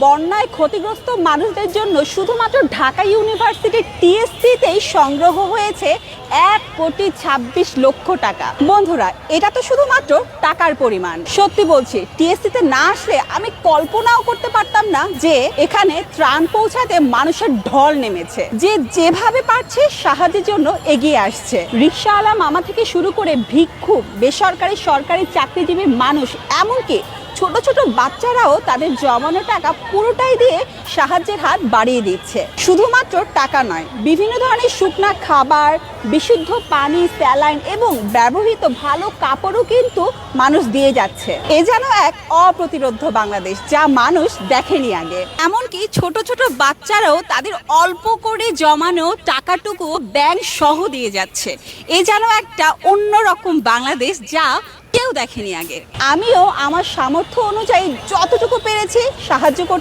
বন্যায় ক্ষতিগ্রস্ত মানুষদের জন্য শুধুমাত্র ঢাকা ইউনিভার্সিটির টিএসসিতেই সংগ্রহ হয়েছে 1,26,00,000 টাকা। বন্ধুরা, এটা তো শুধুমাত্র টাকার পরিমাণ। সত্যি বলছি, টিএসসিতে না আসলে আমি কল্পনাও করতে পারতাম না যে এখানে ত্রাণ পৌঁছাতে মানুষের ঢল নেমেছে, যে যেভাবে পারছে সাহায্যের জন্য এগিয়ে আসছে। রিকশাওয়ালা মামা থেকে শুরু করে ভিক্ষুক, বেসরকারি সরকারি চাকরিজীবী মানুষ, এমনকি ছোট ছোট বাচ্চারাও তাদের জমানো টাকা পুরোটাই দিয়ে সাহায্যের হাত বাড়িয়ে দিচ্ছে। শুধুমাত্র টাকা নয়, বিভিন্ন ধরনের শুকনা খাবার, বিশুদ্ধ পানি, স্যালাইন এবং ব্যবহৃত ভালো কাপড়ও কিন্তু মানুষ দিয়ে যাচ্ছে। এ যেন এক অপ্রতিরোধ্য বাংলাদেশ, যা মানুষ দেখেনি আগে। এমনকি ছোট ছোট বাচ্চারাও তাদের অল্প করে জমানো টাকাটুকু ব্যাংক সহ দিয়ে যাচ্ছে। এ যেন একটা অন্যরকম বাংলাদেশ, যা কেউ দেখেনি আগে। আমিও আমার সামর্থ্য অনুযায়ী যতটুকু পেরেছি সাহায্য করতে